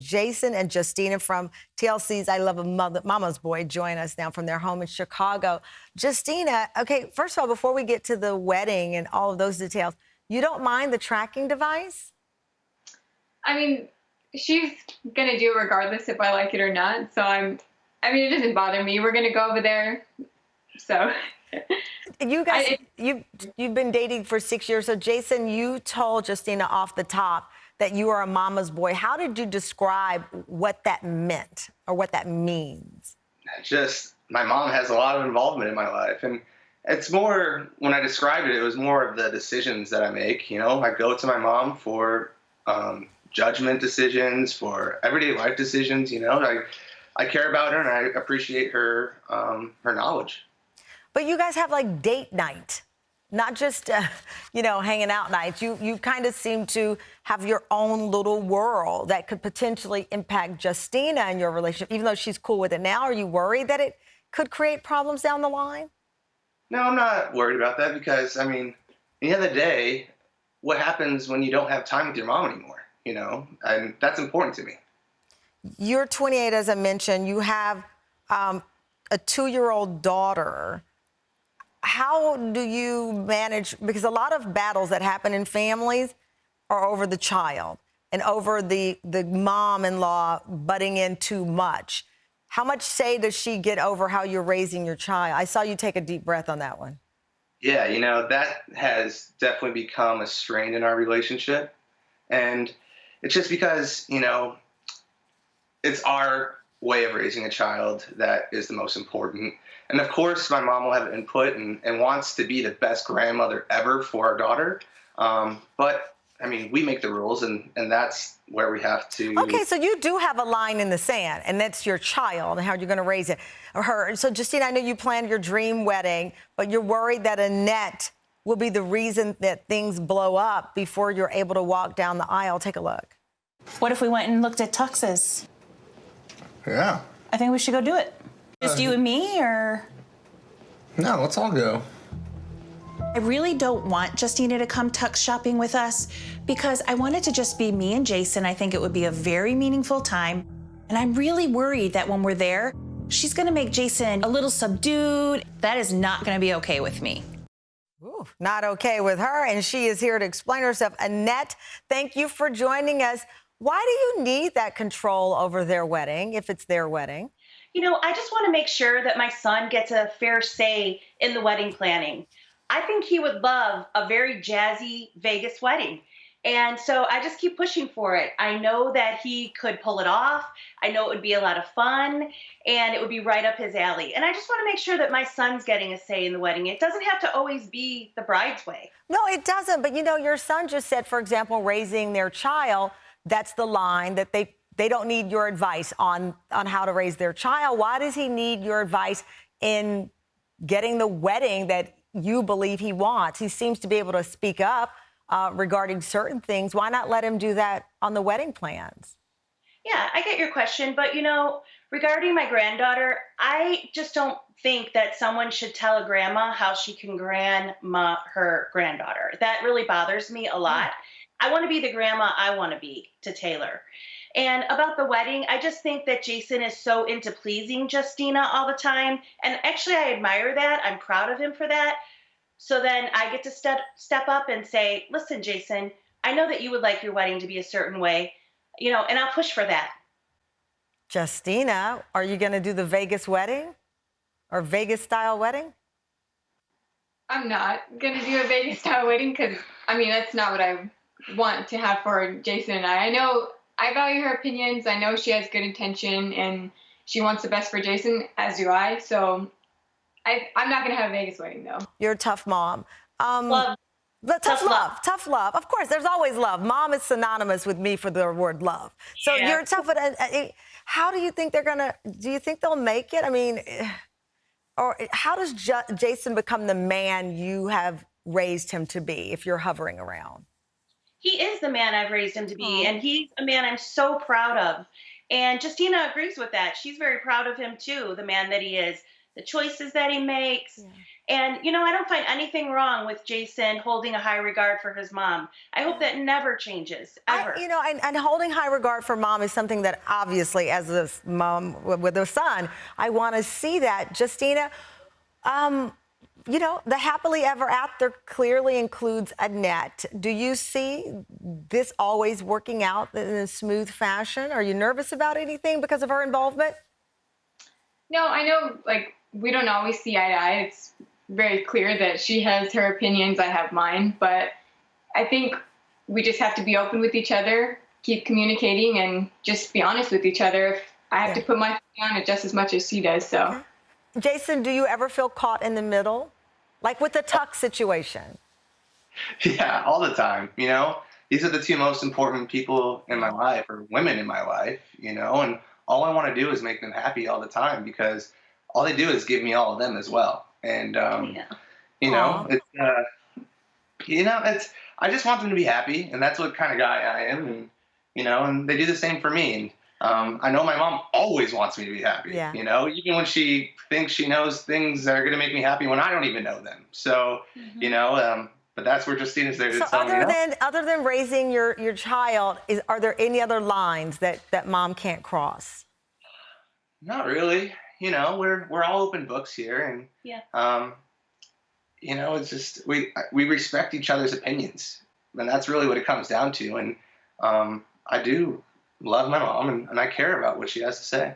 Jason and Justina from TLC's I Love a Mama's Boy join us now from their home in Chicago. Justina, okay, first of all, before we get to the wedding and all of those details, you don't mind the tracking device? I mean, she's going to do it regardless if I like it or not. So it doesn't bother me. We're going to go over there. So you guys, you've been dating for 6 years. So Jason, you told Justina off the top that you are a mama's boy. How did you describe what that meant or what that means? Just my mom has a lot of involvement in my life, and it's more, when I described it, it was more of the decisions that I make. You know, I go to my mom for judgment decisions, for everyday life decisions. You know, I care about her and I appreciate her knowledge. But you guys have like date night, not just, hanging out nights. You kind of seem to have your own little world that could potentially impact Justina and your relationship, even though she's cool with it now. Are you worried that it could create problems down the line? No, I'm not worried about that because, at the end of the day, what happens when you don't have time with your mom anymore, And that's important to me. You're 28, as I mentioned. You have a 2-year-old daughter. How do you manage, because a lot of battles that happen in families are over the child and over the mom-in-law butting in too much. How much say does she get over how you're raising your child? I saw you take a deep breath on that one. Yeah, that has definitely become a strain in our relationship. And it's just because, it's our way of raising a child that is the most important. And of course, my mom will have input and wants to be the best grandmother ever for our daughter. But we make the rules, and that's where we have to. Okay, so you do have a line in the sand, and that's your child and how you're going to raise it, or her. So, Justina, I know you planned your dream wedding, but you're worried that Annette will be the reason that things blow up before you're able to walk down the aisle. Take a look. What if we went and looked at tuxes? Yeah. I think we should go do it. Just you and me, or? No, let's all go. I really don't want Justina to come tux shopping with us because I want it to just be me and Jason. I think it would be a very meaningful time. And I'm really worried that when we're there, she's gonna make Jason a little subdued. That is not gonna be okay with me. Ooh, not okay with her, and she is here to explain herself. Annette, thank you for joining us. Why do you need that control over their wedding, if it's their wedding? I just want to make sure that my son gets a fair say in the wedding planning. I think he would love a very jazzy Vegas wedding. And so I just keep pushing for it. I know that he could pull it off. I know it would be a lot of fun, and it would be right up his alley. And I just want to make sure that my son's getting a say in the wedding. It doesn't have to always be the bride's way. No, it doesn't. But, your son just said, for example, raising their child, that's the line that they don't need your advice on how to raise their child. Why does he need your advice in getting the wedding that you believe he wants? He seems to be able to speak up regarding certain things. Why not let him do that on the wedding plans? Yeah, I get your question. But, regarding my granddaughter, I just don't think that someone should tell a grandma how she can grandma her granddaughter. That really bothers me a lot. I want to be the grandma I want to be to Taylor. And about the wedding, I just think that Jason is so into pleasing Justina all the time. And actually, I admire that. I'm proud of him for that. So then I get to step up and say, listen, Jason, I know that you would like your wedding to be a certain way, and I'll push for that. Justina, are you going to do the Vegas wedding or Vegas-style wedding? I'm not going to do a Vegas-style wedding because, that's not what I want to have for Jason and I. I know I value her opinions. I know she has good intention and she wants the best for Jason, as do I. So I'm not going to have a Vegas wedding, though. You're a tough mom. Love. Tough love. Of course, there's always love. Mom is synonymous with me for the word love. So Yeah. you're tough. But how do you think do you think they'll make it? Or how does Jason become the man you have raised him to be if you're hovering around? He is the man I've raised him to be, and he's a man I'm so proud of. And Justina agrees with that. She's very proud of him, too, the man that he is, the choices that he makes. Yeah. And, I don't find anything wrong with Jason holding a high regard for his mom. I hope that never changes, ever. And holding high regard for mom is something that obviously, as a mom with a son, I want to see that. Justina, the happily ever after clearly includes Annette. Do you see this always working out in a smooth fashion? Are you nervous about anything because of her involvement? No, I know, we don't always see eye to eye. It's very clear that she has her opinions, I have mine. But I think we just have to be open with each other, keep communicating, and just be honest with each other. If I have to put my foot down it just as much as she does, so. Okay. Jason, do you ever feel caught in the middle? Like with the tuck situation? Yeah, all the time. These are the two most important people in my life, or women in my life, and all I want to do is make them happy all the time, because all they do is give me all of them as well. And, I just want them to be happy, and that's what kind of guy I am. And they do the same for me. And I know my mom always wants me to be happy, Yeah. Even when she thinks she knows things that are going to make me happy when I don't even know them. So, but that's where Justina's there to tell me. Other than raising your child, are there any other lines that mom can't cross? Not really. We're all open books here, and it's just we respect each other's opinions, and that's really what it comes down to. And I do love my mom, and I care about what she has to say.